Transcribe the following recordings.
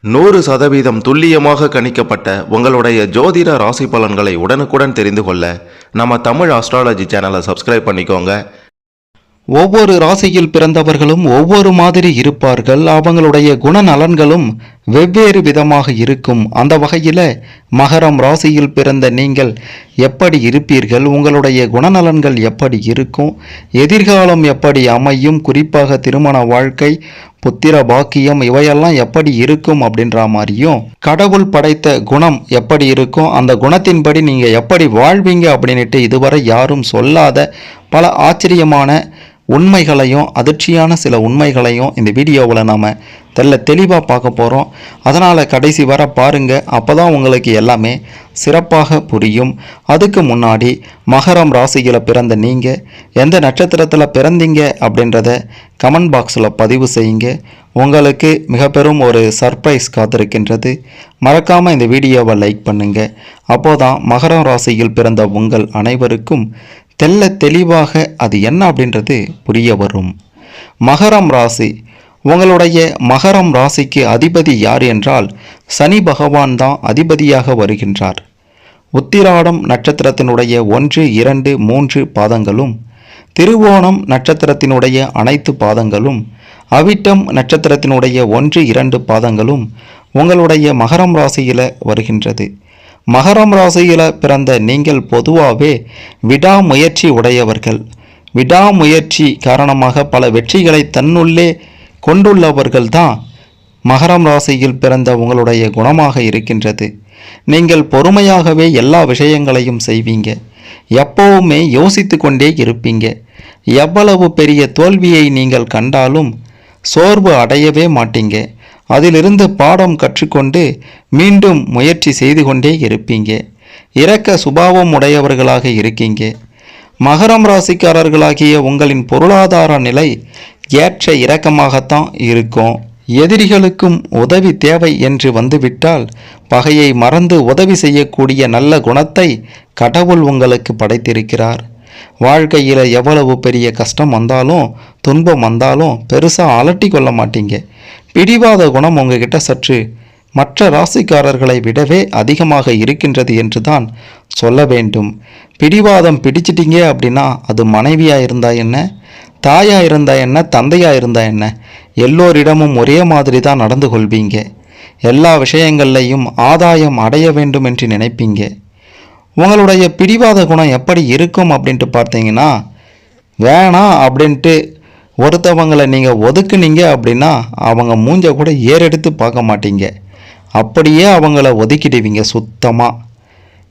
100% துல்லியமாக கணிக்கப்பட்ட உங்களுடைய ஜோதிட ராசி பலன்களை உடனுக்குடன் தெரிந்து கொள்ள நம்ம தமிழ் ஆஸ்ட்ராலஜி சேனலை சப்ஸ்கிரைப் பண்ணிக்கோங்க. ஒவ்வொரு ராசியில் பிறந்தவர்களும் ஒவ்வொரு மாதிரி இருப்பார்கள். அவங்களுடைய குணநலன்களும் வெவ்வேறு விதமாக இருக்கும். அந்த வகையில் மகரம் ராசியில் பிறந்த நீங்கள் எப்படி இருப்பீர்கள், உங்களுடைய குணநலன்கள் எப்படி இருக்கும், எதிர்காலம் எப்படி அமையும், குறிப்பாக திருமண வாழ்க்கை, புத்திர பாக்கியம் இவையெல்லாம் எப்படி இருக்கும் அப்படின்ற மாதிரியும், கடவுள் படைத்த குணம் எப்படி இருக்கும், அந்த குணத்தின்படி நீங்கள் எப்படி வாழ்வீங்க அப்படின்ட்டு இதுவரை யாரும் சொல்லாத பல ஆச்சரியமான உண்மைகளையும் அதிர்ச்சியான சில உண்மைகளையும் இந்த வீடியோவில் நாம் தெளிவாக பார்க்க போகிறோம். அதனால் கடைசி வர பாருங்கள், அப்போ தான் உங்களுக்கு எல்லாமே சிறப்பாக புரியும். அதுக்கு முன்னாடி மகரம் ராசியில் பிறந்த நீங்கள் எந்த நட்சத்திரத்தில் பிறந்தீங்க அப்படின்றத கமெண்ட் பாக்ஸில் பதிவு செய்யுங்க. உங்களுக்கு மிக பெரும் ஒரு சர்ப்ரைஸ் காத்திருக்கின்றது. மறக்காமல் இந்த வீடியோவை லைக் பண்ணுங்கள். அப்போதான் மகரம் ராசியில் பிறந்த உங்கள் அனைவருக்கும் தெளிவாக அது என்ன அப்படின்றது புரிய வரும். மகரம் ராசி, உங்களுடைய மகரம் ராசிக்கு அதிபதி யார் என்றால் சனி பகவான் தான் அதிபதியாக வருகின்றார். உத்திராடம் நட்சத்திரத்தினுடைய 1, 2, 3 பாதங்களும், திருவோணம் நட்சத்திரத்தினுடைய அனைத்து பாதங்களும், அவிட்டம் நட்சத்திரத்தினுடைய 1, 2 பாதங்களும் உங்களுடைய மகரம் ராசியில் வருகின்றது. மகரம் ராசியில் பிறந்த நீங்கள் பொதுவாகவே விடாமுயற்சி உடையவர்கள். விடாமுயற்சி காரணமாக பல வெற்றிகளை தன்னுள்ளே கொண்டுள்ளவர்கள் தான் மகரம் ராசியில் பிறந்த உங்களுடைய குணமாக இருக்கின்றது. நீங்கள் பொறுமையாகவே எல்லா விஷயங்களையும் செய்வீங்க. எப்பவுமே யோசித்து கொண்டே இருப்பீங்க. எவ்வளவு பெரிய தோல்வியை நீங்கள் கண்டாலும் சோர்வு அடையவே மாட்டீங்க. அதிலிருந்து பாடம் கற்றுக்கொண்டு மீண்டும் முயற்சி செய்து கொண்டே இருப்பீங்க. இரக்க சுபாவம் உடையவர்களாக இருக்கீங்க. மகரம் ராசிக்காரர்களாகிய உங்களின் பொருளாதார நிலை ஏற்ற இரக்கமாகத்தான் இருக்கும். எதிரிகளுக்கும் உதவி தேவை என்று வந்துவிட்டால் பகையை மறந்து உதவி செய்யக்கூடிய நல்ல குணத்தை கடவுள் உங்களுக்கு படைத்திருக்கிறார். வாழ்க்கையில் எவ்வளவு பெரிய கஷ்டம் வந்தாலும் துன்பம் வந்தாலும் பெருசாக அலட்டி கொள்ள மாட்டீங்க. பிடிவாத குணம் உங்ககிட்ட சற்று மற்ற ராசிக்காரர்களை விடவே அதிகமாக இருக்கின்றது என்று தான் சொல்ல வேண்டும். பிடிவாதம் பிடிச்சிட்டிங்க அப்படின்னா அது மனைவியாக இருந்தா என்ன, தாயாக இருந்தா என்ன, தந்தையாக இருந்தா என்ன, எல்லோரிடமும் ஒரே மாதிரி தான் நடந்து கொள்வீங்க. எல்லா விஷயங்கள்லையும் ஆதாயம் அடைய வேண்டும் என்று நினைப்பீங்க. உங்களுடைய பிடிவாத குணம் எப்படி இருக்கும் அப்படின்ட்டு பார்த்தீங்கன்னா, வேணாம் அப்படின்ட்டு ஒருத்தவங்களை நீங்கள் ஒதுக்குனீங்க அப்படின்னா அவங்க மூஞ்ச கூட ஏறெடுத்து பார்க்க மாட்டீங்க. அப்படியே அவங்கள ஒதுக்கிடுவீங்க சுத்தமாக.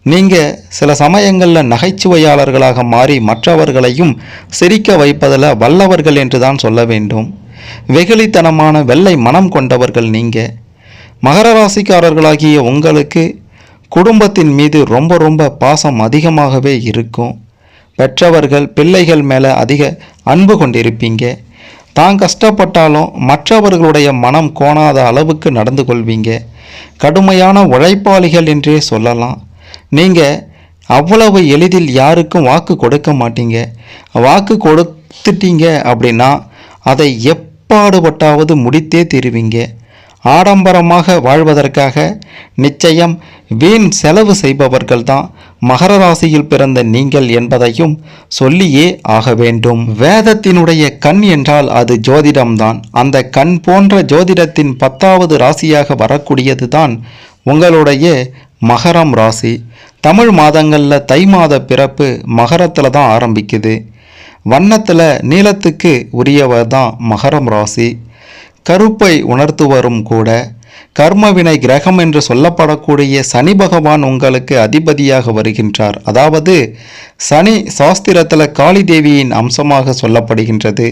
நீங்கள் சில சமயங்களில் நகைச்சுவையாளர்களாக மாறி மற்றவர்களையும் சிரிக்க வைப்பதில் வல்லவர்கள் என்று தான் சொல்ல வேண்டும். வெகுளித்தனமான வெள்ளை மனம் கொண்டவர்கள் நீங்கள். மகர ராசிக்காரர்களாகிய உங்களுக்கு குடும்பத்தின் மீது ரொம்ப பாசம் அதிகமாகவே இருக்கும். பெற்றவர்கள் பிள்ளைகள் மேலே அதிக அன்பு கொண்டிருப்பீங்க. தான் கஷ்டப்பட்டாலும் மற்றவர்களுடைய மனம் கோணாத அளவுக்கு நடந்து கொள்வீங்க. கடுமையான உழைப்பாளிகள் என்றே சொல்லலாம். நீங்கள் அவ்வளவு எளிதில் யாருக்கும் வாக்கு கொடுக்க மாட்டீங்க. வாக்கு கொடுத்துட்டீங்க அப்படின்னா அதை எப்பாடுபட்டாவது முடித்தே தீருவீங்க. ஆடம்பரமாக வாழ்வதற்காக நிச்சயம் வீண் செலவு செய்பவர்கள் தான் மகர ராசியில் பிறந்த நீங்கள் என்பதையும் சொல்லியே ஆக வேண்டும். வேதத்தினுடைய கண் என்றால் அது ஜோதிடம்தான். அந்த கண் போன்ற ஜோதிடத்தின் 10வது ராசியாக வரக்கூடியது தான் உங்களுடைய மகரம் ராசி. தமிழ் மாதங்களில் தை மாத பிறப்பு மகரத்தில் தான் ஆரம்பிக்குது. வண்ணத்தில் நீளத்துக்கு உரியவர் தான் மகரம் ராசி. கருப்பை உணர்த்துவரும் கூட. கர்மவினை கிரகம் என்று சொல்லப்படக்கூடிய சனி பகவான் உங்களுக்கு அதிபதியாக வருகின்றார். அதாவது சனி சாஸ்திரத்தில் காளி தேவியின் அம்சமாக சொல்லப்படுகின்றது.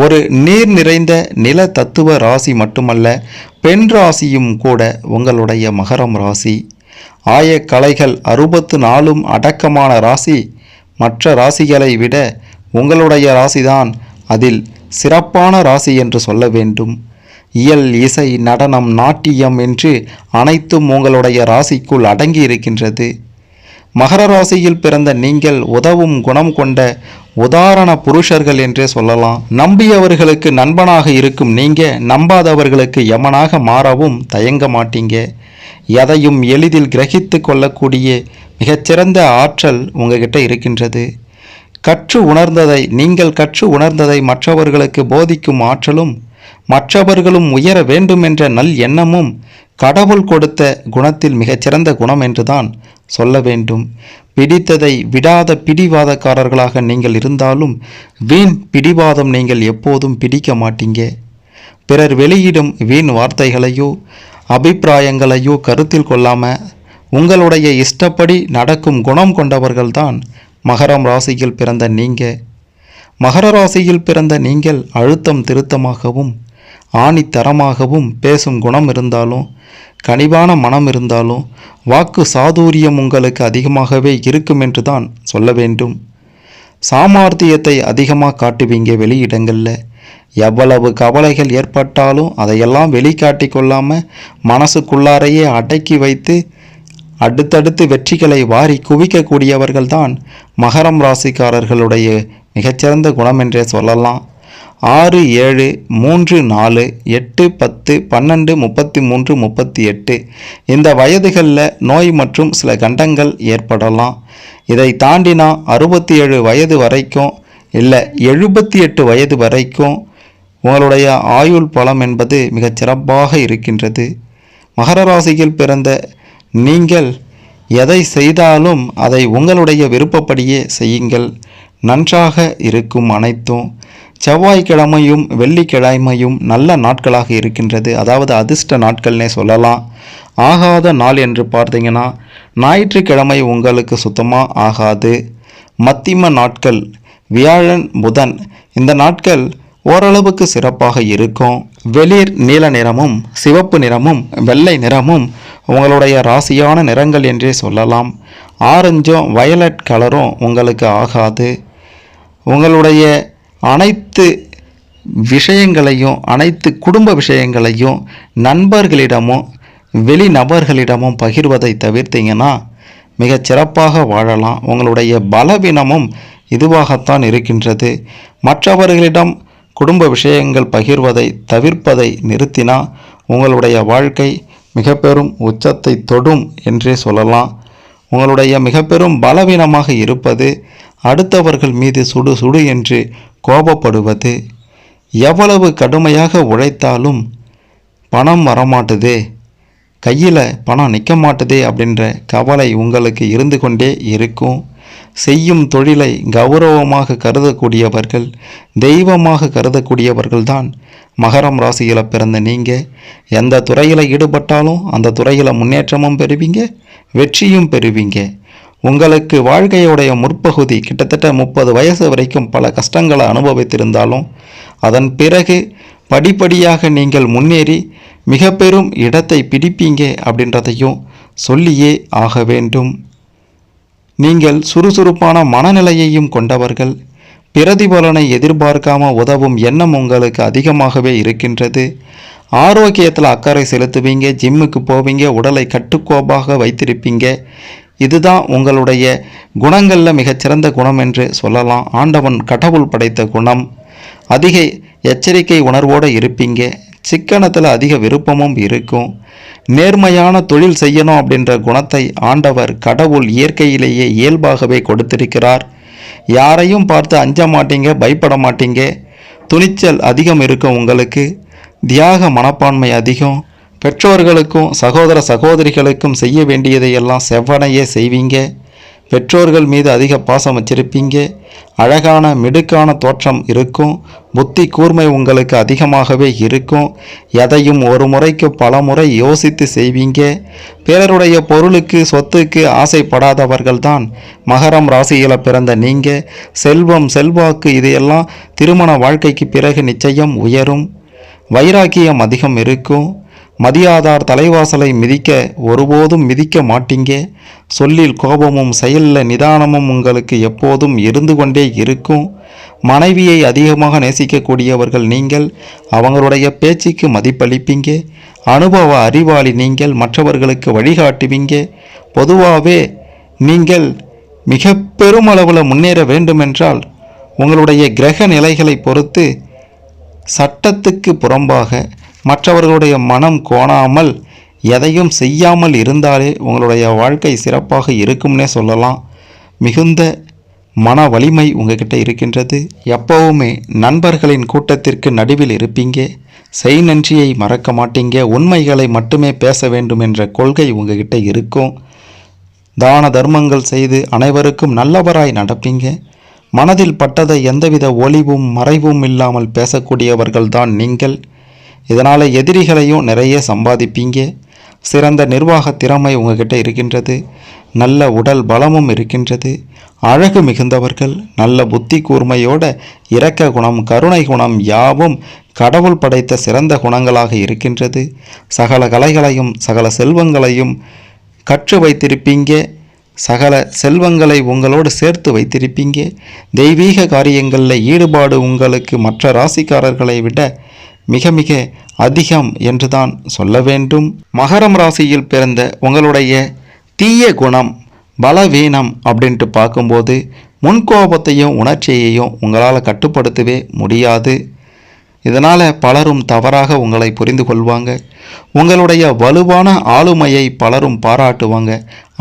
ஒரு நீர் நிறைந்த நில தத்துவ ராசி மட்டுமல்ல, பெண் ராசியும் கூட உங்களுடைய மகரம் ராசி. ஆயக்கலைகள் 64 அடக்கமான ராசி. மற்ற ராசிகளை விட உங்களுடைய ராசிதான் அதில் சிறப்பான ராசி என்று சொல்ல வேண்டும். இயல், இசை, நடனம், நாட்டியம் என்று அனைத்தும் உங்களுடைய ராசிக்குள் அடங்கி இருக்கின்றது. மகர ராசியில் பிறந்த நீங்கள் உதவும் குணம் கொண்ட உதாரண புருஷர்கள் என்றே சொல்லலாம். நம்பியவர்களுக்கு நண்பனாக இருக்கும் நீங்க நம்பாதவர்களுக்கு யமனாக மாறவும் தயங்க மாட்டீங்க. எதையும் எளிதில் கிரகித்து கொள்ளக்கூடிய மிகச்சிறந்த ஆற்றல் உங்ககிட்ட இருக்கின்றது. நீங்கள் கற்று உணர்ந்ததை மற்றவர்களுக்கு போதிக்கும் ஆற்றலும் மற்றவர்களும் உயர வேண்டுமென்ற நல் எண்ணமும் கடவுள் கொடுத்த குணத்தில் மிகச்சிறந்த குணம் என்றுதான் சொல்ல வேண்டும். பிடித்ததை விடாத பிடிவாதக்காரர்களாக நீங்கள் இருந்தாலும் வீண் பிடிவாதம் நீங்கள் எப்போதும் பிடிக்க மாட்டீங்க. பிறர் வெளியிடும் வீண் வார்த்தைகளையோ அபிப்பிராயங்களையோ கருத்தில் கொள்ளாம உங்களுடைய இஷ்டப்படி நடக்கும் குணம் கொண்டவர்கள்தான் மகரம் ராசியில் பிறந்த மகர ராசியில் பிறந்த நீங்கள் அழுத்தம் திருத்தமாகவும் ஆணித்தரமாகவும் பேசும் குணம் இருந்தாலும் கனிவான மனம் இருந்தாலும் வாக்கு சாதுரியம் உங்களுக்கு அதிகமாகவே இருக்கும் என்று தான் சொல்ல வேண்டும். சாமர்த்தியத்தை அதிகமாக காட்டுவீங்க வெளியிடங்களில். எவ்வளவு கவலைகள் ஏற்பட்டாலும் அதையெல்லாம் வெளிக்காட்டி கொள்ளாமல் மனசுக்குள்ளாரையே அடக்கி வைத்து அடுத்தடுத்து வெற்றிகளை வாரி குவிக்கக்கூடியவர்கள்தான் மகரம் ராசிக்காரர்களுடைய மிகச்சிறந்த குணம் என்றே சொல்லலாம். 6, 7, 3, 4, 8, 10, 12, 33, 38 இந்த வயதுகளில் நோய் மற்றும் சில கண்டங்கள் ஏற்படலாம். இதை தாண்டினா 67 வயது வரைக்கும் இல்லை 78 வயது வரைக்கும் உங்களுடைய ஆயுள் பலம் என்பது மிகச் சிறப்பாக இருக்கின்றது. மகர ராசியில் பிறந்த நீங்கள் எதை செய்தாலும் அதை உங்களுடைய விருப்பப்படியே செய்யுங்கள். நன்றாக இருக்கும் அனைத்தும். செவ்வாய்க்கிழமையும் வெள்ளிக்கிழமையும் நல்ல நாட்களாக இருக்கின்றது. அதாவது அதிர்ஷ்ட நாட்கள்னே சொல்லலாம். ஆகாத நாள் என்று பார்த்தீங்கன்னா ஞாயிற்றுக்கிழமை உங்களுக்கு சுத்தமாக ஆகாது. மத்திம நாட்கள் வியாழன் புதன் இந்த நாட்கள் ஓரளவுக்கு சிறப்பாக இருக்கும். வெளிர் நீல நிறமும் சிவப்பு நிறமும் வெள்ளை நிறமும் உங்களுடைய ராசியான நிறங்கள் என்றே சொல்லலாம். ஆரஞ்சும் வயலட் கலரும் உங்களுக்கு ஆகாது. உங்களுடைய அனைத்து விஷயங்களையும் அனைத்து குடும்ப விஷயங்களையும் நண்பர்களிடமும் வெளிநபர்களிடமும் பகிர்வதை தவிர்த்தீங்கன்னா மிகச் சிறப்பாக வாழலாம். உங்களுடைய பலவீனமும் இதுவாகத்தான் இருக்கின்றது. மற்றவர்களிடம் குடும்ப விஷயங்கள் பகிர்வதை தவிர்ப்பதை நிறுத்தினா உங்களுடைய வாழ்க்கை மிக பெரும் உச்சத்தை தொடும் என்றே சொல்லலாம். உங்களுடைய மிக பெரும் பலவீனமாக இருப்பது அடுத்தவர்கள் மீது சுடு சுடு என்று கோபப்படுவது. எவ்வளவு கடுமையாக உழைத்தாலும் பணம் வரமாட்டுதே, கையில் பணம் நிற்க மாட்டுதே அப்படின்ற கவலை உங்களுக்கு இருந்து கொண்டே இருக்கும். செய்யும் தொழிலை கௌரவமாக கருதக்கூடியவர்கள் தெய்வமாக கருதக்கூடியவர்கள்தான் மகரம் ராசியில் பிறந்த நீங்கள். எந்த துறையில் ஈடுபட்டாலும் அந்த துறையில் முன்னேற்றமும் பெறுவீங்க, வெற்றியும் பெறுவீங்க. உங்களுக்கு வாழ்க்கையுடைய முற்பகுதி கிட்டத்தட்ட 30 வயசு வரைக்கும் பல கஷ்டங்களை அனுபவித்திருந்தாலும் அதன் பிறகு படிப்படியாக நீங்கள் முன்னேறி மிக பெரும் இடத்தை பிடிப்பீங்க அப்படின்றதையும் சொல்லியே ஆக வேண்டும். நீங்கள் சுறுசுறுப்பான மனநிலையையும் கொண்டவர்கள். பிரதிபலனை எதிர்பார்க்காம உதவும் எண்ணம் உங்களுக்கு அதிகமாகவே இருக்கின்றது. ஆரோக்கியத்தில் அக்கறை செலுத்துவீங்க, ஜிம்முக்கு போவீங்க, உடலை கட்டுக்கோப்பாக வைத்திருப்பீங்க. இதுதான் உங்களுடைய குணங்களில் மிகச்சிறந்த குணம் என்று சொல்லலாம். ஆண்டவன் கடவுள் படைத்த குணம். அதிக எச்சரிக்கை உணர்வோடு இருப்பீங்க. சிக்கனத்தில் அதிக விருப்பமும் இருக்கும். நேர்மையான தொழில் செய்யணும் அப்படின்ற குணத்தை ஆண்டவர் கடவுள் இயற்கையிலேயே இயல்பாகவே கொடுத்திருக்கிறார். யாரையும் பார்த்து அஞ்ச மாட்டீங்க, பயப்பட மாட்டீங்க. துணிச்சல் அதிகம் இருக்கும் உங்களுக்கு. தியாக மனப்பான்மை அதிகம். பெற்றோர்களுக்கும் சகோதர சகோதரிகளுக்கும் செய்ய வேண்டியதையெல்லாம் செவ்வனையே செய்வீங்க. பெற்றோர்கள் மீது அதிக பாசம் வச்சிருப்பீங்க. அழகான மிடுக்கான தோற்றம் இருக்கும். புத்தி கூர்மை உங்களுக்கு அதிகமாகவே இருக்கும். எதையும் ஒரு முறைக்கு பல முறை யோசித்து செய்வீங்க. பிறருடைய பொருளுக்கு சொத்துக்கு ஆசைப்படாதவர்கள்தான் மகரம் ராசியில் பிறந்த நீங்கள். செல்வம் செல்வாக்கு இதையெல்லாம் திருமண வாழ்க்கைக்கு பிறகு நிச்சயம் உயரும். வைராக்கியம் அதிகம் இருக்கும். மதியாதார் தலைவாசலை மிதிக்க ஒருபோதும் மிதிக்க மாட்டீங்க. சொல்லில் கோபமும் செயலில் நிதானமும் உங்களுக்கு எப்போதும் இருந்து கொண்டே இருக்கும். மனைவியை அதிகமாக நேசிக்கக்கூடியவர்கள் நீங்கள். அவங்களுடைய பேச்சுக்கு மதிப்பளிப்பீங்க. அனுபவ அறிவாளி நீங்கள். மற்றவர்களுக்கு வழிகாட்டுவீங்க. பொதுவாகவே நீங்கள் மிக பெருமளவில் முன்னேற வேண்டுமென்றால் உங்களுடைய கிரக நிலைகளை பொறுத்து சட்டத்துக்கு புறம்பாக மற்றவர்களுடைய மனம் கோணாமல் எதையும் செய்யாமல் இருந்தாலே உங்களுடைய வாழ்க்கை சிறப்பாக இருக்கும்னே சொல்லலாம். மிகுந்த மன வலிமை உங்ககிட்ட இருக்கின்றது. எப்பவுமே நண்பர்களின் கூட்டத்திற்கு நடுவில் இருப்பீங்க. செய் நன்றியை மறக்க மாட்டீங்க. உண்மைகளை மட்டுமே பேச வேண்டும் என்ற கொள்கை உங்ககிட்ட இருக்கும். தான தர்மங்கள் செய்து அனைவருக்கும் நல்லவராய் நடப்பீங்க. மனதில் பட்டதை எந்தவித ஒளிவும் மறைவும் இல்லாமல் பேசக்கூடியவர்கள் தான் நீங்கள். இதனால் எதிரிகளையும் நிறைய சம்பாதிப்பீங்க. சிறந்த நிர்வாக திறமை உங்ககிட்ட இருக்கின்றது. நல்ல உடல் பலமும் இருக்கின்றது. அழகு மிகுந்தவர்கள். நல்ல புத்தி கூர்மையோட இரக்க குணம் கருணை குணம் யாவும் கடவுள் படைத்த சிறந்த குணங்களாக இருக்கின்றது. சகல கலைகளையும் சகல செல்வங்களையும் கற்று வைத்திருப்பீங்க. சகல செல்வங்களை உங்களோடு சேர்த்து வைத்திருப்பீங்க. தெய்வீக காரியங்களில் ஈடுபாடு உங்களுக்கு மற்ற ராசிக்காரர்களை விட மிக மிக அதிகம் என்றுதான் சொல்ல வேண்டும். மகரம் ராசியில் பிறந்த உங்களுடைய தீய குணம் பலவீனம் அப்படின்ட்டு பார்க்கும்போது முன்கோபத்தையும் உணர்ச்சியையும் உங்களால் கட்டுப்படுத்தவே முடியாது. இதனால் பலரும் தவறாக உங்களை புரிந்து கொள்வாங்க. உங்களுடைய வலுவான ஆளுமையை பலரும் பாராட்டுவாங்க.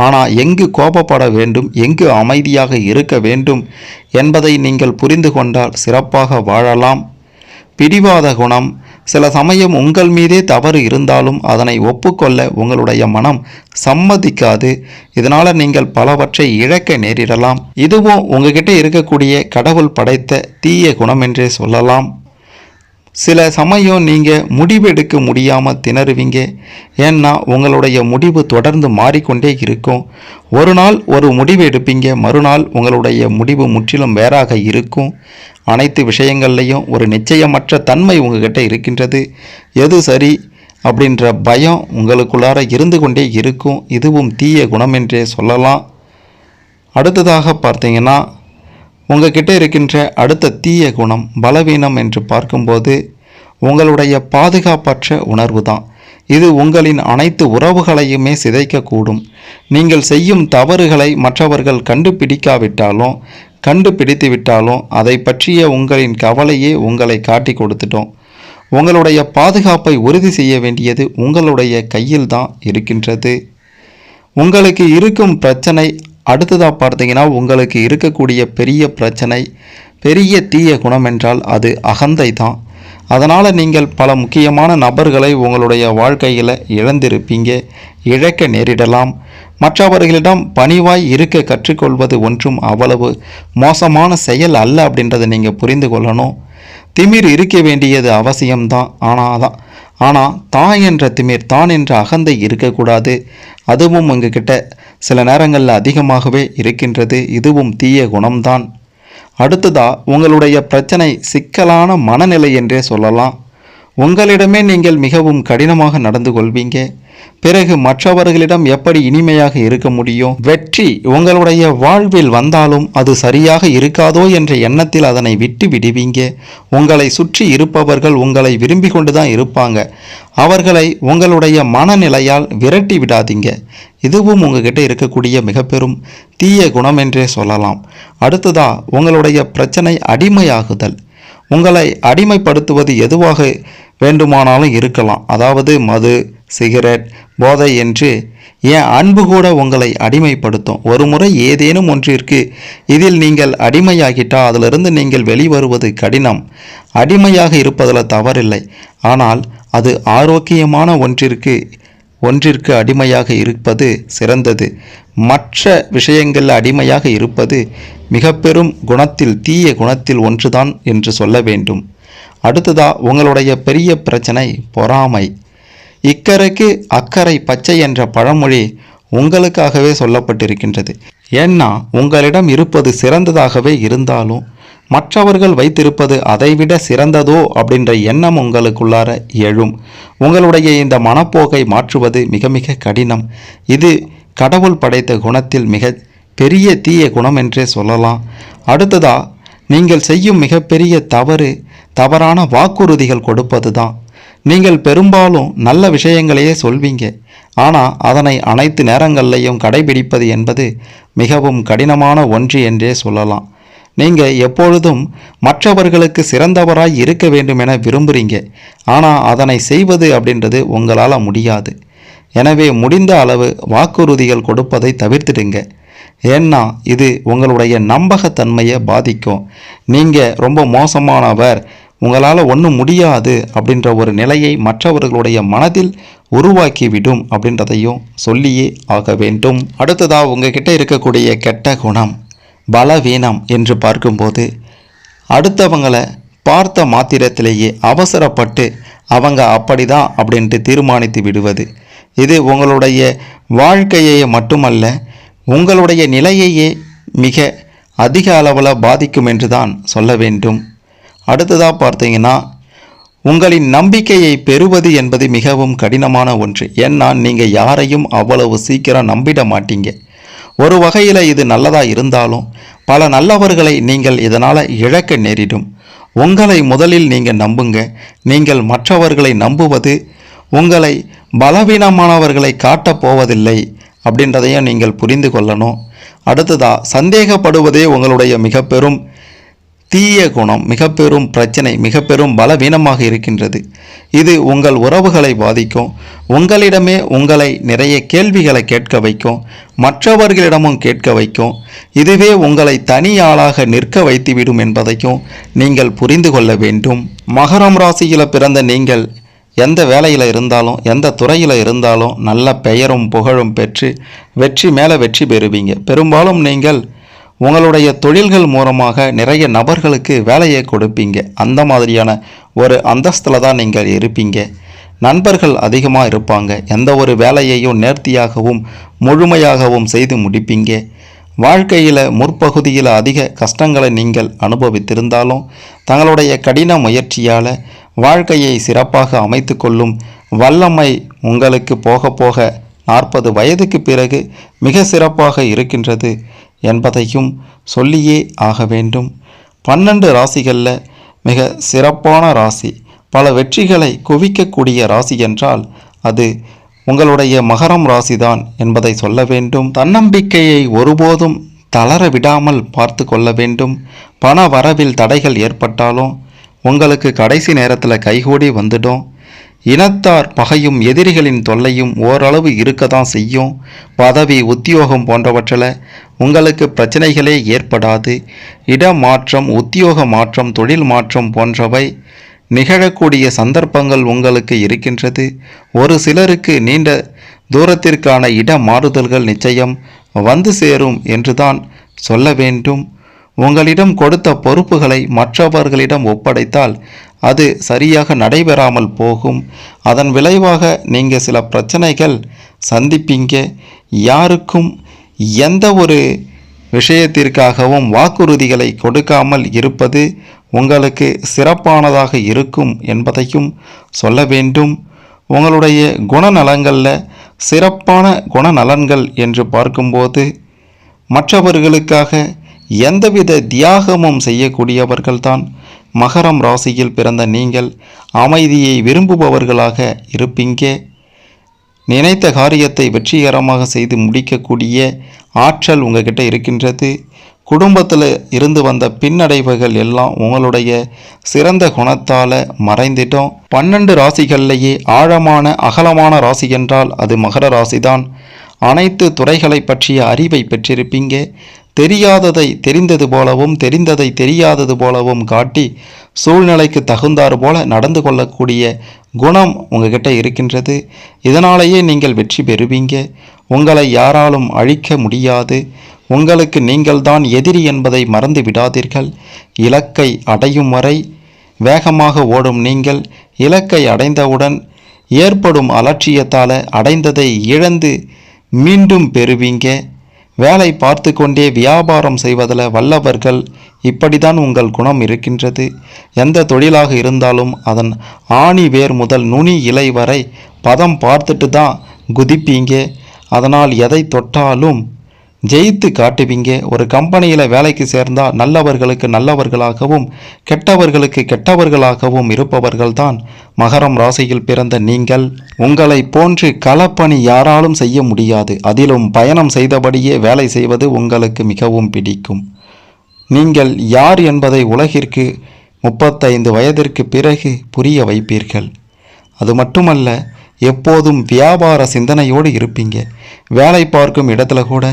ஆனால் எங்கு கோபப்பட வேண்டும், எங்கு அமைதியாக இருக்க வேண்டும் என்பதை நீங்கள் புரிந்து கொண்டால் சிறப்பாக வாழலாம். பிடிவாத குணம். சில சமயம் உங்கள் மீதே தவறு இருந்தாலும் அதனை ஒப்புக்கொள்ள உங்களுடைய மனம் சம்மதிக்காது. இதனால் நீங்கள் பலவற்றை இழக்க நேரிடலாம். இதுவும் உங்ககிட்ட இருக்கக்கூடிய கடவுள் படைத்த தீய குணம் என்றே சொல்லலாம். சில சமயம் நீங்கள் முடிவெடுக்க முடியாமல் திணறுவீங்க. ஏன்னா உங்களுடைய முடிவு தொடர்ந்து மாறிக்கொண்டே இருக்கும். ஒரு நாள் ஒரு முடிவு எடுப்பீங்க, மறுநாள் உங்களுடைய முடிவு முற்றிலும் வேறாக இருக்கும். அனைத்து விஷயங்கள்லையும் ஒரு நிச்சயமற்ற தன்மை உங்ககிட்ட இருக்கின்றது. எது சரி அப்படின்ற பயம் உங்களுக்குள்ளார இருந்து கொண்டே இருக்கும். இதுவும் தீய குணம் என்றே சொல்லலாம். அடுத்ததாக பார்த்தீங்கன்னா உங்ககிட்ட இருக்கின்ற அடுத்த தீய குணம் பலவீனம் என்று பார்க்கும்போது உங்களுடைய பாதுகாப்பற்ற உணர்வு தான். இது உங்களின் அனைத்து உறவுகளையுமே சிதைக்கக்கூடும். நீங்கள் செய்யும் தவறுகளை மற்றவர்கள் கண்டுபிடித்து விட்டாலும் அதை பற்றிய உங்களின் கவலையே உங்களை காட்டி கொடுத்துட்டோம். உங்களுடைய பாதுகாப்பை உறுதி செய்ய வேண்டியது உங்களுடைய கையில் தான் இருக்கின்றது. உங்களுக்கு இருக்கும் பிரச்சனை அடுத்ததாக பார்த்தீங்கன்னா உங்களுக்கு இருக்கக்கூடிய பெரிய பிரச்சனை பெரிய தீய குணம் என்றால் அது அகந்தை தான். அதனால் நீங்கள் பல முக்கியமான நபர்களை உங்களுடைய வாழ்க்கையில் இழந்திருப்பீங்க, இழக்க நேரிடலாம். மற்றவர்களிடம் பணிவாய் இருக்க கற்றுக்கொள்வது ஒன்றும் அவ்வளவு மோசமான செயல் அல்ல அப்படின்றத நீங்கள் புரிந்து கொள்ளணும். திமிர் இருக்க வேண்டியது அவசியம்தான். ஆனால் தான் என்ற திமிர் தான் என்ற அகந்தை இருக்கக்கூடாது. அதுவும் உங்ககிட்ட சில நேரங்களில் அதிகமாகவே இருக்கின்றது. இதுவும் தீய குணம்தான். அடுத்ததா உங்களுடைய பிரச்சனை சிக்கலான மனநிலை என்றே சொல்லலாம். உங்களிடமே நீங்கள் மிகவும் கடினமாக நடந்து கொள்வீங்க. பிறகு மற்றவர்களிடம் எப்படி இனிமையாக இருக்க முடியும்? வெற்றி உங்களுடைய வாழ்வில் வந்தாலும் அது சரியாக இருக்காதோ என்ற எண்ணத்தில் அதனை விட்டு விடுவீங்க. உங்களை சுற்றி இருப்பவர்கள் உங்களை விரும்பி கொண்டு தான் இருப்பாங்க. அவர்களை உங்களுடைய மனநிலையால் விரட்டி விடாதீங்க. இதுவும் உங்ககிட்ட இருக்கக்கூடிய மிக பெரும் தீய குணம் என்றே சொல்லலாம். அடுத்ததா உங்களுடைய பிரச்சனை அடிமையாகுதல். உங்களை அடிமைப்படுத்துவது எதுவாக வேண்டுமானாலும் இருக்கலாம். அதாவது மது, சிகரெட், போதை என்று ஏன் அன்பு கூட உங்களை அடிமைப்படுத்தும். ஒரு முறை ஏதேனும் ஒன்றிற்கு இதில் நீங்கள் அடிமையாகிட்டால் அதிலிருந்து நீங்கள் வெளிவருவது கடினம். அடிமையாக இருப்பதில் தவறில்லை. ஆனால் அது ஆரோக்கியமான ஒன்றிற்கு அடிமையாக இருப்பது சிறந்தது. மற்ற விஷயங்களில் அடிமையாக இருப்பது மிக பெரும் குணத்தில் தீய குணத்தில் ஒன்றுதான் என்று சொல்ல வேண்டும். அடுத்ததா உங்களுடைய பெரிய பிரச்சனை பொறாமை. இக்கரைக்கு அக்கறை பச்சை என்ற பழமொழி உங்களுக்காகவே சொல்லப்பட்டிருக்கின்றது. ஏன்னா உங்களிடம் இருப்பது சிறந்ததாகவே இருந்தாலும் மற்றவர்கள் வைத்திருப்பது அதைவிட சிறந்ததோ அப்படின்ற எண்ணம் உங்களுக்குள்ளார எழும். உங்களுடைய இந்த மனப்போக்கை மாற்றுவது மிக மிக கடினம். இது கடவுள் படைத்த குணத்தில் மிக பெரிய தீய குணம் என்றே சொல்லலாம். அடுத்ததா நீங்கள் செய்யும் மிகப்பெரிய தவறான வாக்குறுதிகள் கொடுப்பது தான். நீங்கள் பெரும்பாலும் நல்ல விஷயங்களையே சொல்வீங்க. ஆனால் அதனை அனைத்து நேரங்கள்லையும் கடைபிடிப்பது என்பது மிகவும் கடினமான ஒன்று என்றே சொல்லலாம். நீங்கள் எப்பொழுதும் மற்றவர்களுக்கு சிறந்தவராய் இருக்க வேண்டும் என விரும்புகிறீங்க. ஆனால் அதனை செய்வது அப்படின்றது உங்களால் முடியாது. எனவே முடிந்த அளவு வாக்குறுதிகள் கொடுப்பதை தவிர்த்துடுங்க. ஏன்னா இது உங்களுடைய நம்பகத்தன்மையை பாதிக்கும். நீங்கள் ரொம்ப மோசமானவர், உங்களால் ஒன்றும் முடியாது அப்படின்ற ஒரு நிலையை மற்றவர்களுடைய மனதில் உருவாக்கிவிடும் அப்படின்றதையும் சொல்லியே ஆக வேண்டும். அடுத்ததாக உங்ககிட்ட இருக்கக்கூடிய கெட்ட குணம் பலவீனம் என்று பார்க்கும்போது, அடுத்தவங்களை பார்த்த மாத்திரத்திலேயே அவசரப்பட்டு அவங்க அப்படிதான் அப்படின்ட்டு தீர்மானித்து விடுவது. இது உங்களுடைய வாழ்க்கையை மட்டுமல்ல, உங்களுடைய நிலையையே மிக அதிக அளவில் பாதிக்கும் என்று தான் சொல்ல வேண்டும். அடுத்ததாக பார்த்தீங்கன்னா, உங்களின் நம்பிக்கையை பெறுவது என்பது மிகவும் கடினமான ஒன்று. ஏன்னா நீங்கள் யாரையும் அவ்வளவு சீக்கிரம் நம்பிட மாட்டீங்க. ஒரு வகையில் இது நல்லதாக இருந்தாலும் பல நல்லவர்களை நீங்கள் இதனால் இழக்க நேரிடும். உங்களை முதலில் நீங்கள் நம்புங்க. நீங்கள் மற்றவர்களை நம்புவது உங்களை பலவீனமானவர்களை காட்டப் போவதில்லை அப்படின்றதையும் நீங்கள் புரிந்து கொள்ளணும். அடுத்ததாக, சந்தேகப்படுவதே உங்களுடைய மிக பெரும் தீய குணம், மிக பெரும் பிரச்சனை, மிக பெரும் பலவீனமாக இருக்கின்றது. இது உங்கள் உறவுகளை பாதிக்கும். உங்களிடமே உங்களை நிறைய கேள்விகளை கேட்க வைக்கும், மற்றவர்களிடமும் கேட்க வைக்கும். இதுவே உங்களை தனி ஆளாக நிற்க வைத்துவிடும் என்பதையும் நீங்கள் புரிந்து கொள்ள வேண்டும். மகரம் ராசியில் பிறந்த நீங்கள் எந்த வேலையில் இருந்தாலும், எந்த துறையில் இருந்தாலும் நல்ல பெயரும் புகழும் பெற்று வெற்றி மேலே வெற்றி பெறுவீங்க. பெரும்பாலும் நீங்கள் உங்களுடைய தொழில்கள் மூலமாக நிறைய நபர்களுக்கு வேலையை கொடுப்பீங்க. அந்த மாதிரியான ஒரு அந்தஸ்தில் தான் நீங்கள் இருப்பீங்க. நண்பர்கள் அதிகமாக இருப்பாங்க. எந்த ஒரு வேலையையும் நேர்த்தியாகவும் முழுமையாகவும் செய்து முடிப்பீங்க. வாழ்க்கையில் முற்பகுதியில் அதிக கஷ்டங்களை நீங்கள் அனுபவித்திருந்தாலும் தங்களுடைய கடின முயற்சியால் வாழ்க்கையை சிறப்பாக அமைத்து கொள்ளும் வல்லமை உங்களுக்கு போக போக 40 வயதுக்கு பிறகு மிக சிறப்பாக இருக்கின்றது என்பதையும் சொல்லியே ஆக வேண்டும். 12 ராசிகளில் மிக சிறப்பான ராசி, பல வெற்றிகளை குவிக்கக்கூடிய ராசி என்றால் அது உங்களுடைய மகரம் ராசிதான் என்பதை சொல்ல வேண்டும். தன்னம்பிக்கையை ஒருபோதும் தளர விடாமல் பார்த்து கொள்ள வேண்டும். பண வரவில் தடைகள் ஏற்பட்டாலும் உங்களுக்கு கடைசி நேரத்தில் கைகூடி வந்துடும். இனத்தார் பகையும் எதிரிகளின் தொல்லையும் ஓரளவு இருக்க தான் செய்யும். பதவி உத்தியோகம் போன்றவற்றில் உங்களுக்கு பிரச்சனைகளே ஏற்படாது. இடமாற்றம், உத்தியோக மாற்றம், தொழில் மாற்றம் போன்றவை நிகழக்கூடிய சந்தர்ப்பங்கள் உங்களுக்கு இருக்கின்றது. ஒரு சிலருக்கு நீண்ட தூரத்திற்கான இட மாறுதல்கள் நிச்சயம் வந்து சேரும் என்றுதான் சொல்ல வேண்டும். உங்களிடம் கொடுத்த பொறுப்புகளை மற்றவர்களிடம் ஒப்படைத்தால் அது சரியாக நடைபெறாமல் போகும். அதன் விளைவாக நீங்கள் சில பிரச்சனைகள் சந்திப்பீங்க. யாருக்கும் எந்த ஒரு விஷயத்திற்காகவும் வாக்குறுதிகளை கொடுக்காமல் இருப்பது உங்களுக்கு சிறப்பானதாக இருக்கும் என்பதையும் சொல்ல வேண்டும். உங்களுடைய குணநலங்களில் சிறப்பான குணநலன்கள் என்று பார்க்கும்போது, மற்றவர்களுக்காக எந்தவித தியாகமும் செய்யக்கூடியவர்கள்தான் மகரம் ராசியில் பிறந்த நீங்கள். அமைதியை விரும்புபவர்களாக இருப்பீங்க. நினைத்த காரியத்தை வெற்றிகரமாக செய்து முடிக்கக்கூடிய ஆற்றல் உங்ககிட்ட இருக்கின்றது. குடும்பத்தில் இருந்து வந்த பின்னடைவுகள் எல்லாம் உங்களுடைய சிறந்த குணத்தால் மறைந்திட்டோம். 12 ராசிகள்லேயே ஆழமான அகலமான ராசி என்றால் அது மகர ராசிதான். அனைத்து துறைகளை பற்றிய அறிவை பெற்றிருப்பீங்க. தெரியாததை தெரிந்தது போலவும் தெரிந்ததை தெரியாதது போலவும் காட்டி சூழ்நிலைக்கு தகுந்தாறு போல நடந்து கொள்ளக்கூடிய குணம் உங்ககிட்ட இருக்கின்றது. இதனாலேயே நீங்கள் வெற்றி பெறுவீங்க. உங்களை யாராலும் அழிக்க முடியாது. உங்களுக்கு நீங்கள்தான் எதிரி என்பதை மறந்து விடாதீர்கள். இலக்கை அடையும் வரை வேகமாக ஓடும் நீங்கள் இலக்கை அடைந்தவுடன் ஏற்படும் அலட்சியத்தால் அடைந்ததை இழந்து மீண்டும் பெறுவீங்க. வேலை பார்த்து கொண்டே வியாபாரம் செய்வதில் வல்லவர்கள். இப்படிதான் உங்கள் குணம் இருக்கின்றது. எந்த தொழிலாக இருந்தாலும் அதன் ஆணி வேர் முதல் நுனி இலை வரை பதம் பார்த்துட்டு தான் குதிப்பீங்க. அதனால் எதை தொட்டாலும் ஜெயித்து காட்டுவீங்க. ஒரு கம்பெனியில் வேலைக்கு சேர்ந்தால் நல்லவர்களுக்கு நல்லவர்களாகவும் கெட்டவர்களுக்கு கெட்டவர்களாகவும் இருப்பவர்கள்தான் மகரம் ராசியில் பிறந்த நீங்கள். உங்களை போன்று களப்பணி யாராலும் செய்ய முடியாது. அதிலும் பயணம் செய்தபடியே வேலை செய்வது உங்களுக்கு மிகவும் பிடிக்கும். நீங்கள் யார் என்பதை உலகிற்கு 35 வயதிற்கு பிறகு புரிய வைப்பீர்கள். அது மட்டுமல்ல, எப்போதும் வியாபார சிந்தனையோடு இருப்பீங்க. வேலை பார்க்கும் இடத்துல கூட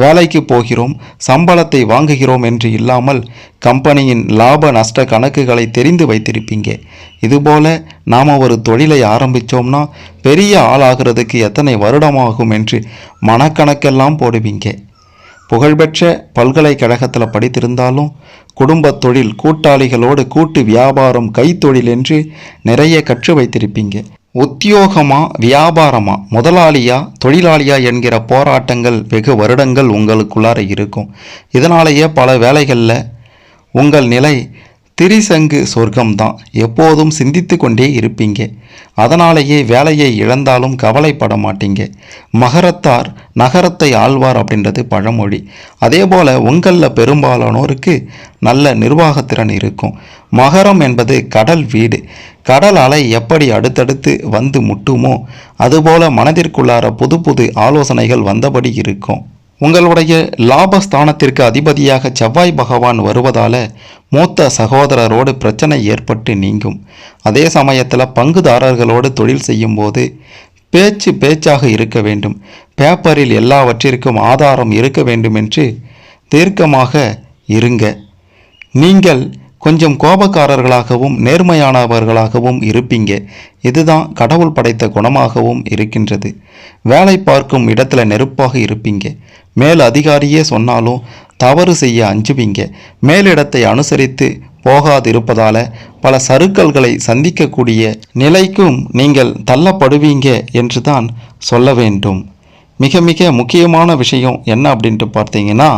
வேலைக்கு போகிறோம், சம்பளத்தை வாங்குகிறோம் என்று இல்லாமல் கம்பெனியின் லாப நஷ்ட கணக்குகளை தெரிந்து வைத்திருப்பீங்க. இதுபோல நாம் ஒரு தொழிலை ஆரம்பித்தோம்னா பெரிய ஆளாகிறதுக்கு எத்தனை வருடமாகும் என்று மனக்கணக்கெல்லாம் போடுவீங்க. புகழ்பெற்ற பல்கலைக்கழகத்தில் படித்திருந்தாலும் குடும்ப தொழில், கூட்டாளிகளோடு கூட்டு வியாபாரம், கைத்தொழில் என்று நிறைய கற்று வைத்திருப்பீங்க. உத்தியோகமா வியாபாரமா, முதலாளியா தொழிலாளியா என்கிற போராட்டங்கள் வெகு வருடங்கள் உங்களுக்குள்ளார இருக்கும். இதனாலேயே பல வேளைகளில் உங்கள் நிலை திரிசங்கு சொர்க்கம்தான். எப்போதும் சிந்தித்து கொண்டே இருப்பீங்க. அதனாலேயே வேலையை இழந்தாலும் கவலைப்பட மாட்டீங்க. மகரத்தார் நகரத்தை ஆழ்வார் அப்படின்றது பழமொழி. அதே போல் உங்களில் பெரும்பாலானோருக்கு நல்ல நிர்வாகத்திறன் இருக்கும். மகரம் என்பது கடல் வீடு. கடல் அலை எப்படி அடுத்தடுத்து வந்து முட்டுமோ அதுபோல மனதிற்குள்ளார புது புது ஆலோசனைகள் வந்தபடி இருக்கும். உங்களுடைய லாபஸ்தானத்திற்கு அதிபதியாக செவ்வாய் பகவான் வருவதால் மூத்த சகோதரரோடு பிரச்சனை ஏற்பட்டு நீங்கும். அதே சமயத்தில் பங்குதாரர்களோடு தொழில் செய்யும்போது பேச்சாக இருக்க வேண்டும். பேப்பரில் எல்லாவற்றிற்கும் ஆதாரம் இருக்க வேண்டும் என்று தீர்க்கமாக இருங்க. நீங்கள் கொஞ்சம் கோபக்காரர்களாகவும் நேர்மையானவர்களாகவும் இருப்பீங்க. இதுதான் கடவுள் படைத்த குணமாகவும் இருக்கின்றது. வேலை பார்க்கும் இடத்துல நெருப்பாக இருப்பீங்க. மேல் அதிகாரியே சொன்னாலும் தவறு செய்ய அஞ்சுவீங்க. மேலிடத்தை அனுசரித்து போகாதிருப்பதால பல சறுக்கல்களை சந்திக்கக்கூடிய நிலைக்கும் நீங்கள் தள்ளப்படுவீங்க என்று தான் சொல்ல வேண்டும். மிக மிக முக்கியமான விஷயம் என்ன அப்படின்ட்டு பார்த்தீங்கன்னா,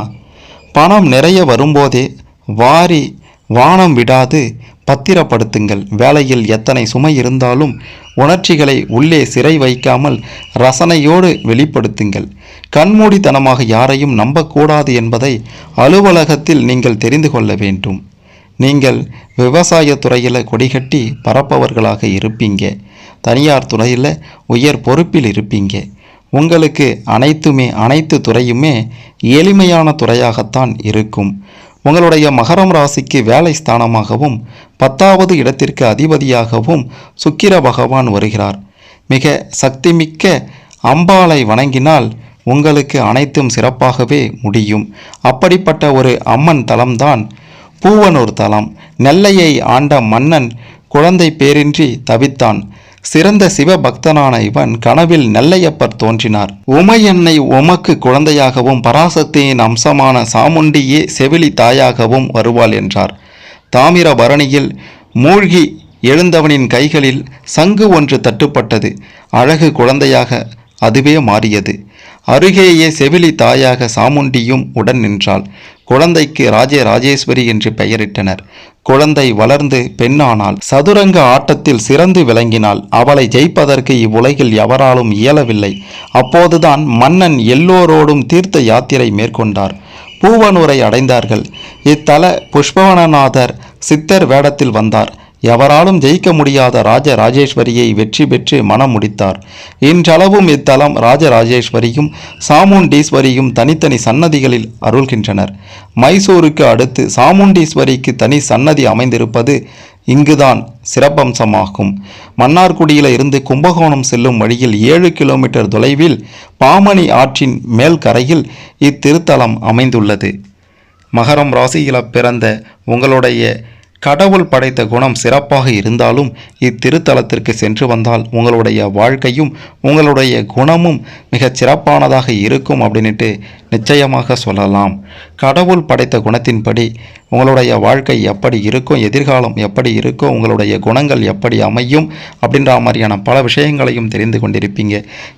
பணம் நிறைய வரும்போதே வாரி வானம் விடாது பத்திரப்படுத்துங்கள். வேலையில் எத்தனை சுமை இருந்தாலும் உணர்ச்சிகளை உள்ளே சிறை வைக்காமல் ரசனையோடு வெளிப்படுத்துங்கள். கண்மூடித்தனமாக யாரையும் நம்பக்கூடாது என்பதை அலுவலகத்தில் நீங்கள் தெரிந்து கொள்ள வேண்டும். நீங்கள் விவசாய துறையில் கொடிகட்டி பரப்பவர்களாக இருப்பீங்க. தனியார் துறையில் உயர் பொறுப்பில் இருப்பீங்க. உங்களுக்கு அனைத்து துறையுமே எளிமையான துறையாகத்தான் இருக்கும். உங்களுடைய மகரம் ராசிக்கு வேலை ஸ்தானமாகவும் 10வது இடத்திற்கு அதிபதியாகவும் சுக்கிர பகவான் வருகிறார். மிக சக்திமிக்க அம்பாளை வணங்கினால் உங்களுக்கு அனைத்தும் சிறப்பாகவே முடியும். அப்படிப்பட்ட ஒரு அம்மன் தலம்தான் பூவனூர் தலம். நெல்லையை ஆண்ட மன்னன் குழந்தை பேரின்றி தவித்தான். சிறந்த சிவபக்தனான இவன் கனவில் நெல்லையப்பர் தோன்றினார். உமையன்னை உமக்கு குழந்தையாகவும் பராசக்தியின் அம்சமான சாமுண்டியே செவிலி தாயாகவும் வருவாள் என்றார். தாமிர பரணியில் மூழ்கி எழுந்தவனின் கைகளில் சங்கு ஒன்று தட்டுப்பட்டது. அழகு குழந்தையாக அதுவே மாறியது. அருகேயே செவிலி தாயாக சாமுண்டியும் உடன் நின்றாள். குழந்தைக்கு ராஜேஸ்வரி என்று பெயரிட்டனர். குழந்தை வளர்ந்து பெண்ணானாள். சதுரங்க ஆட்டத்தில் சிறந்து விளங்கினாள். அவளை ஜெயிப்பதற்கு இவ்வுலகில் எவராலும் இயலவில்லை. அப்போதுதான் மன்னன் எல்லோரோடும் தீர்த்த யாத்திரை மேற்கொண்டார். பூவனூரை அடைந்தார்கள். இத்தல புஷ்பவனநாதர் சித்தர் வேடத்தில் வந்தார். எவராலும் ஜெயிக்க முடியாத ராஜேஸ்வரியை வெற்றி பெற்று மனம் முடித்தார். இன்றளவும் இத்தலம் ராஜேஸ்வரியும் சாமுண்டீஸ்வரியும் தனித்தனி சன்னதிகளில் அருள்கின்றனர். மைசூருக்கு அடுத்து சாமுண்டீஸ்வரிக்கு தனி சன்னதி அமைந்திருப்பது இங்குதான் சிறப்பம்சமாகும். மன்னார்குடியில இருந்து கும்பகோணம் செல்லும் வழியில் 7 கிலோமீட்டர் தொலைவில் பாமணி ஆற்றின் மேல் கரையில் இத்திருத்தலம் அமைந்துள்ளது. மகரம் ராசியில் பிறந்த உங்களுடைய கடவுள் படைத்த குணம் சிறப்பாக இருந்தாலும் இத்திருத்தலத்திற்கு சென்று வந்தால் உங்களுடைய வாழ்க்கையும் உங்களுடைய குணமும் மிகச் சிறப்பானதாக இருக்கும் அப்படின்ட்டு நிச்சயமாக சொல்லலாம். கடவுள் படைத்த குணத்தின்படி உங்களுடைய வாழ்க்கை எப்படி இருக்கும், எதிர்காலம் எப்படி இருக்கும், உங்களுடைய குணங்கள் எப்படி அமையும் அப்படின்ற மாதிரியான பல விஷயங்களையும் தெரிந்து கொண்டிருப்பீங்க.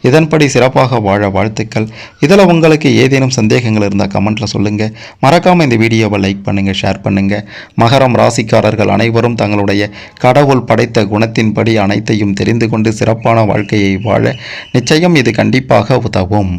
இதன்படி சிறப்பாக வாழ வாழ்த்துக்கள். இதில் உங்களுக்கு ஏதேனும் சந்தேகங்கள் இருந்தால் கமெண்ட்டில் சொல்லுங்கள். மறக்காமல் இந்த வீடியோவை லைக் பண்ணுங்கள், ஷேர் பண்ணுங்கள். மகரம் ராசிக்காரர்கள் அனைவரும் தங்களுடைய கடவுள் படைத்த குணத்தின்படி அனைத்தையும் தெரிந்து கொண்டு சிறப்பான வாழ்க்கையை வாழ நிச்சயம் இது கண்டிப்பாக உதவும்.